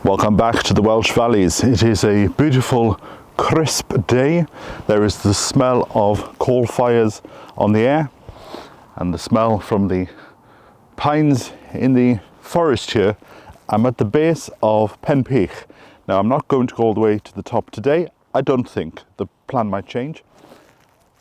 Welcome back to the Welsh Valleys. It is a beautiful crisp day. There is the smell of coal fires on the air and the smell from the pines in the forest here. I'm at the base of Pen Pych. Now I'm not going to go all the way to the top today. I don't think. The plan might change.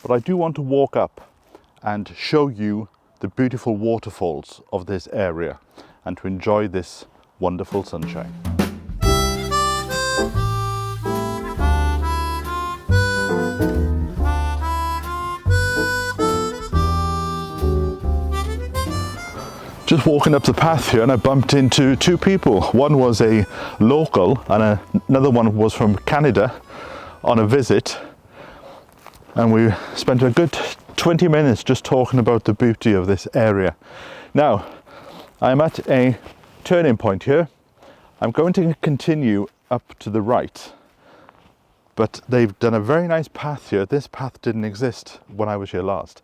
But I do want to walk up and show you the beautiful waterfalls of this area and to enjoy this wonderful sunshine. Just walking up the path here and I bumped into two people. One was a local and another one was from Canada on a visit, and we spent a good 20 minutes just talking about the beauty of this area. Now I'm at a turning point here. I'm going to continue up to the right, but they've done a very nice path here. This path didn't exist when I was here last,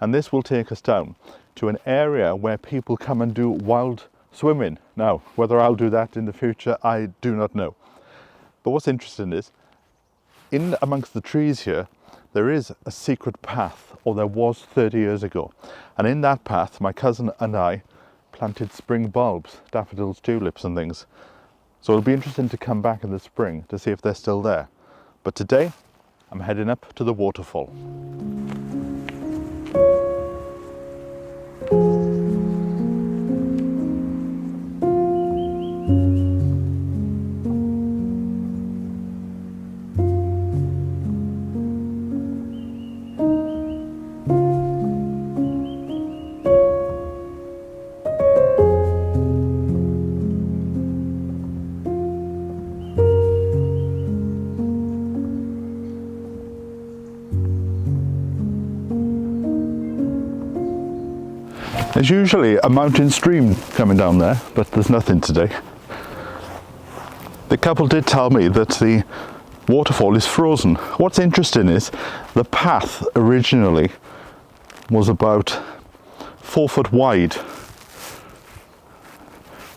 and this will take us down to an area where people come and do wild swimming. Now, whether I'll do that in the future, I do not know. But what's interesting is, in amongst the trees here, there is a secret path, or there was 30 years ago. And in that path, my cousin and I planted spring bulbs, daffodils, tulips and things. So it'll be interesting to come back in the spring to see if they're still there. But today, I'm heading up to the waterfall. There's usually a mountain stream coming down there, but there's nothing today. The couple did tell me that the waterfall is frozen. What's interesting is the path originally was about 4 foot wide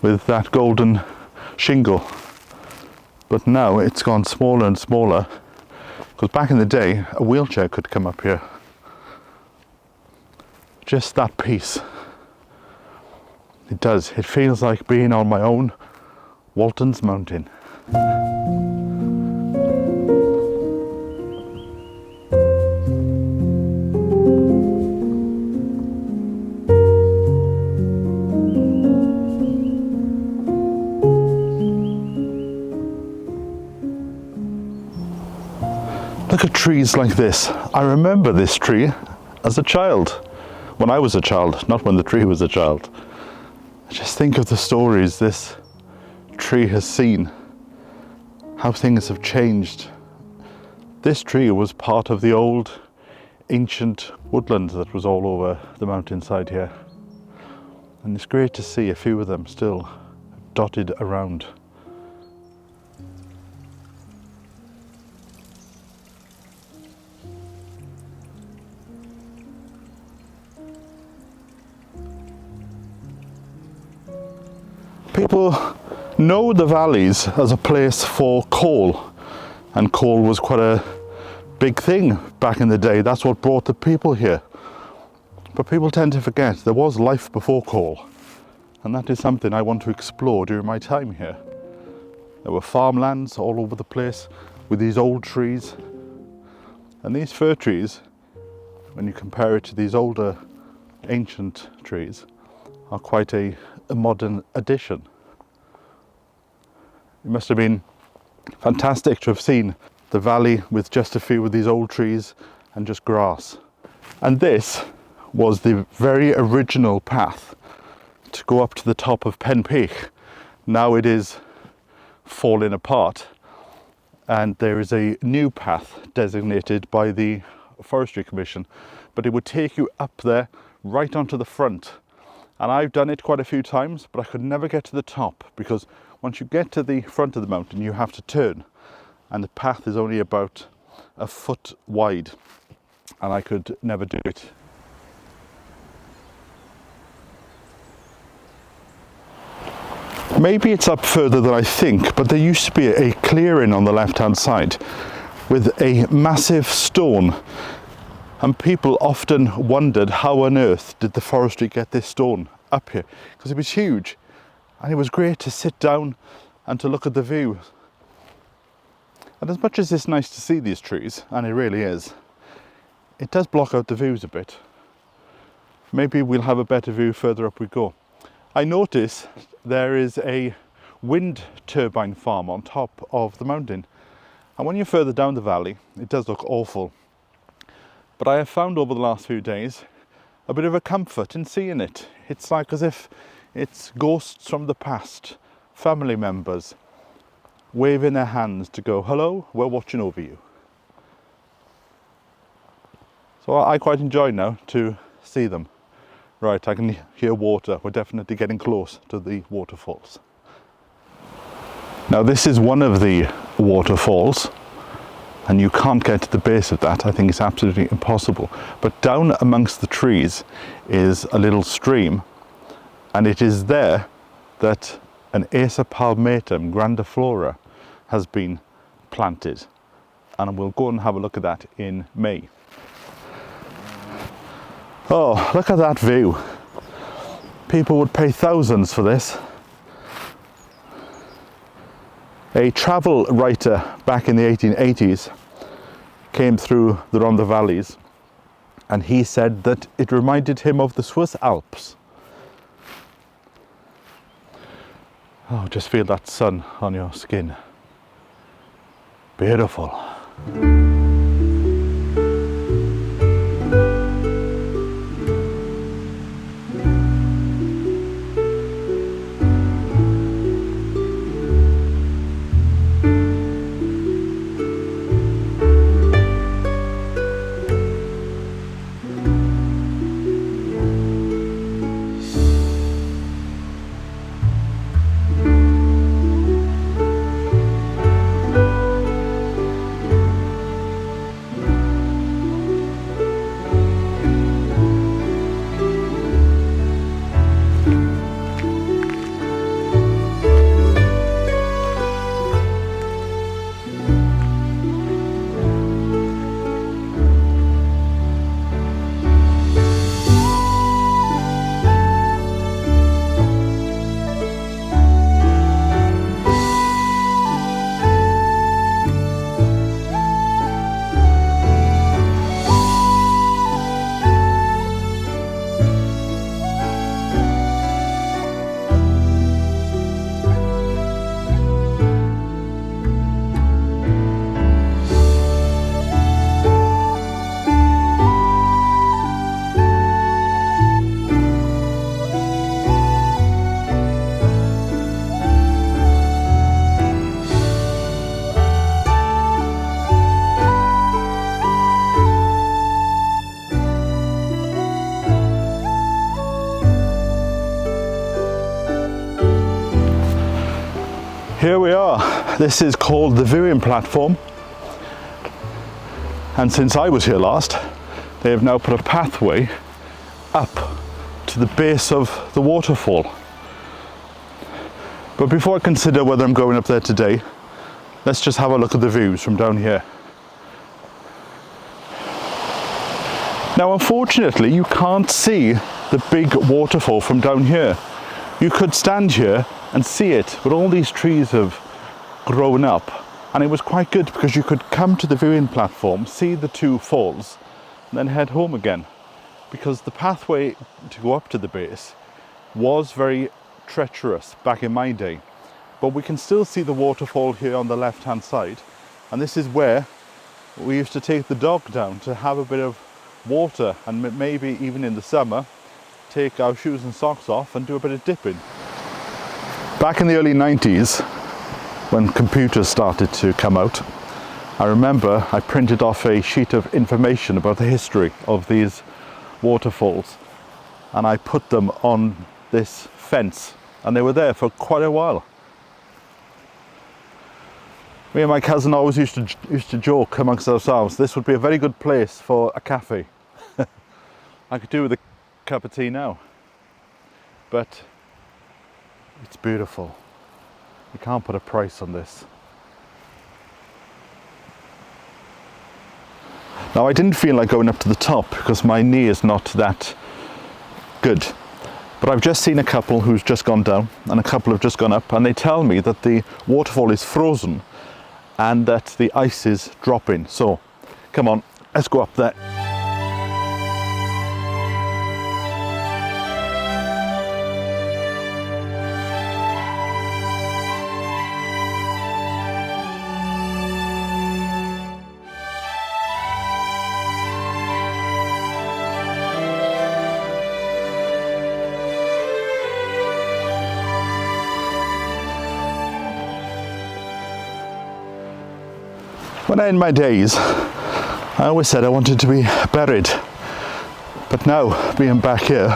with that golden shingle, but now it's gone smaller and smaller, because back in the day a wheelchair could come up here. Just that piece. It does. It feels like being on my own Waltons mountain. Look at trees like this. I remember this tree as a child. When I was a child, not when the tree was a child. Just think of the stories this tree has seen, how things have changed. This tree was part of the old ancient woodland that was all over the mountainside here. And it's great to see a few of them still dotted around. People know the valleys as a place for coal, and coal was quite a big thing back in the day. That's what brought the people here. But people tend to forget there was life before coal, and that is something I want to explore during my time here. There were farmlands all over the place with these old trees, and these fir trees, when you compare it to these older ancient trees, are quite a modern addition. It must have been fantastic to have seen the valley with just a few of these old trees and just grass. And this was the very original path to go up to the top of Pen Pych. Now it is falling apart, and there is a new path designated by the Forestry Commission, but it would take you up there right onto the front. And I've done it quite a few times, but I could never get to the top, because once you get to the front of the mountain you have to turn, and the path is only about a foot wide, and I could never do it. Maybe it's up further than I think, but there used to be a clearing on the left-hand side with a massive stone, and people often wondered how on earth did the forestry get this stone up here, because it was huge and it was great to sit down and to look at the view. And as much as it's nice to see these trees, and it really is, it does block out the views a bit. Maybe we'll have a better view further up we go. I notice there is a wind turbine farm on top of the mountain, and when you're further down the valley it does look awful, but I have found over the last few days a bit of a comfort in seeing it. It's like as if it's ghosts from the past, family members waving their hands to go, hello, we're watching over you. So I quite enjoy now to see them. Right, I can hear water. We're definitely getting close to the waterfalls. Now this is one of the waterfalls, and you can't get to the base of that. I think it's absolutely impossible. But down amongst the trees is a little stream, and it is there that an Acer palmatum grandiflora has been planted. And we'll go and have a look at that in May. Oh, look at that view. People would pay thousands for this. A travel writer back in the 1880s came through the Rhondda Valleys, and he said that it reminded him of the Swiss Alps. Oh, just feel that sun on your skin. Beautiful. Here we are. This is called the viewing platform, and since I was here last they have now put a pathway up to the base of the waterfall. But before I consider whether I'm going up there today, let's just have a look at the views from down here. Now unfortunately you can't see the big waterfall from down here. You could stand here and see it, but all these trees have grown up, and it was quite good because you could come to the viewing platform, see the two falls, and then head home again, because the pathway to go up to the base was very treacherous back in my day. But we can still see the waterfall here on the left hand side, and this is where we used to take the dog down to have a bit of water, and maybe even in the summer take our shoes and socks off and do a bit of dipping. Back in the early 90s, when computers started to come out, I remember I printed off a sheet of information about the history of these waterfalls, and I put them on this fence, and they were there for quite a while. Me and my cousin always used to joke amongst ourselves, this would be a very good place for a cafe. I could do with a cup of tea now, but It's beautiful. You can't put a price on this. Now, I didn't feel like going up to the top because my knee is not that good. But I've just seen a couple who's just gone down and a couple have just gone up, and they tell me that the waterfall is frozen and that the ice is dropping. So, come on, let's go up there. When I end my days, I always said I wanted to be buried. But now, being back here,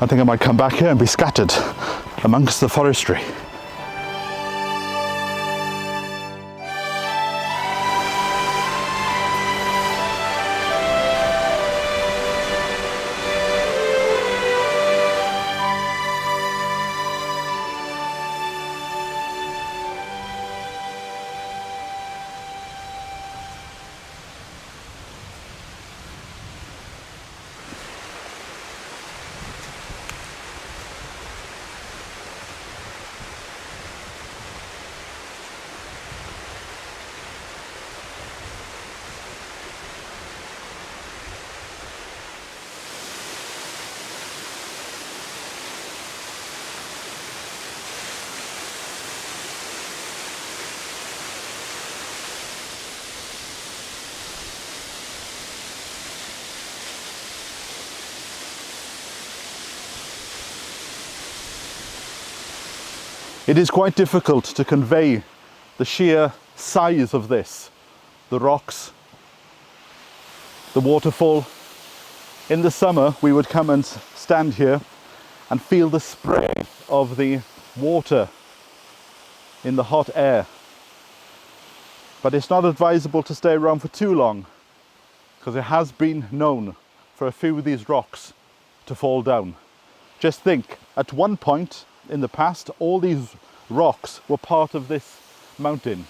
I think I might come back here and be scattered amongst the forestry. It is quite difficult to convey the sheer size of this. The rocks, the waterfall. In the summer, we would come and stand here and feel the spray of the water in the hot air. But it's not advisable to stay around for too long, because it has been known for a few of these rocks to fall down. Just think, at one point in the past, all these rocks were part of this mountain.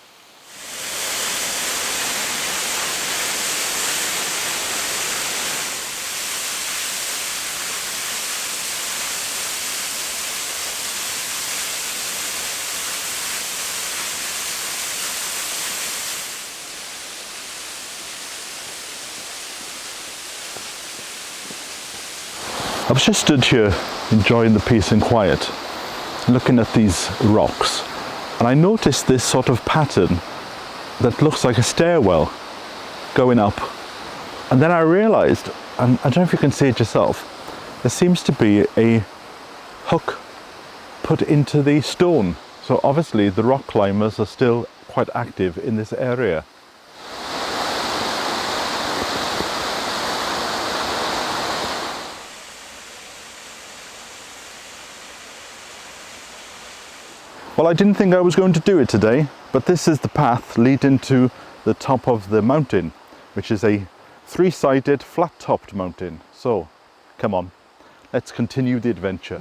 I was just stood here enjoying the peace and quiet, looking at these rocks, and I noticed this sort of pattern that looks like a stairwell going up. And then I realized, and I don't know if you can see it yourself, there seems to be a hook put into the stone. So obviously the rock climbers are still quite active in this area. Well, I didn't think I was going to do it today, but this is the path leading to the top of the mountain, which is a three-sided, flat-topped mountain. So, come on, let's continue the adventure.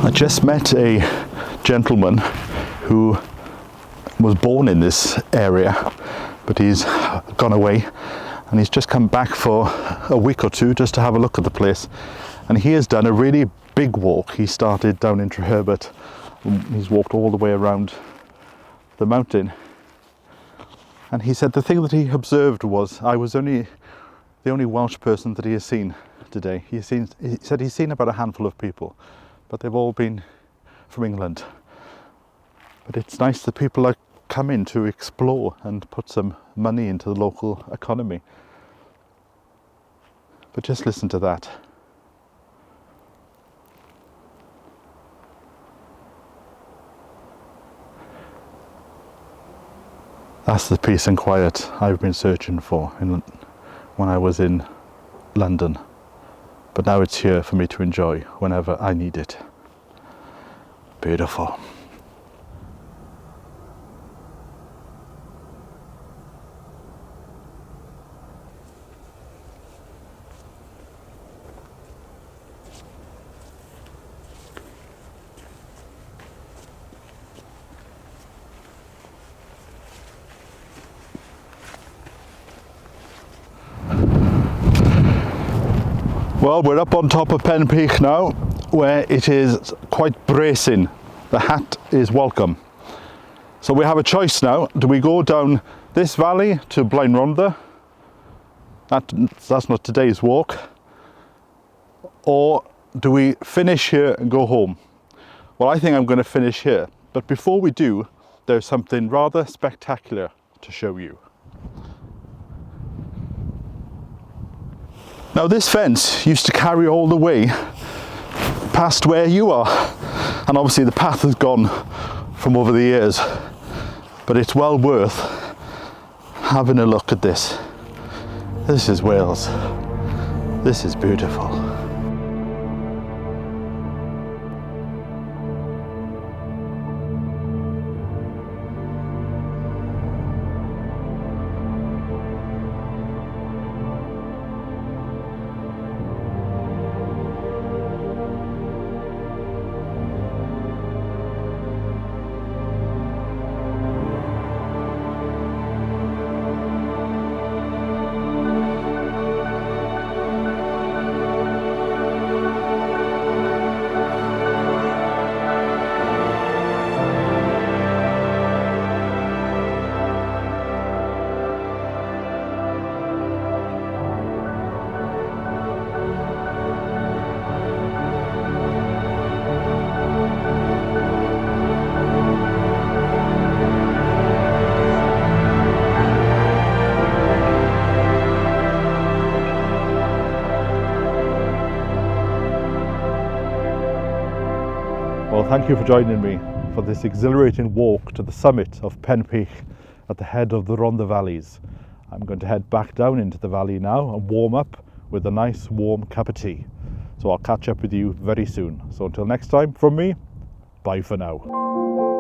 I just met a gentleman who was born in this area, but he's gone away and he's just come back for a week or two just to have a look at the place. And he has done a really big walk. He started down in Treherbert, he's walked all the way around the mountain. And he said the thing that he observed was I was the only Welsh person that he has seen yesterday. He said he's seen about a handful of people, but they've all been from England. But it's nice that people are coming to explore and put some money into the local economy. But just listen to that. That's the peace and quiet I've been searching for when I was in London. But now it's here for me to enjoy whenever I need it. Beautiful. Well, we're up on top of Pen Pych now, where it is quite bracing. The hat is welcome. So we have a choice now. Do we go down this valley to Blaen Rhondda? That's not today's walk. Or do we finish here and go home? Well, I think I'm going to finish here. But before we do, there's something rather spectacular to show you. Now this fence used to carry all the way past where you are, and obviously the path has gone from over the years, but it's well worth having a look at this. This is Wales. This is beautiful. Well, thank you for joining me for this exhilarating walk to the summit of Pen Pych at the head of the Rhondda Valleys. I'm going to head back down into the valley now and warm up with a nice warm cup of tea. So I'll catch up with you very soon. So until next time, from me, bye for now.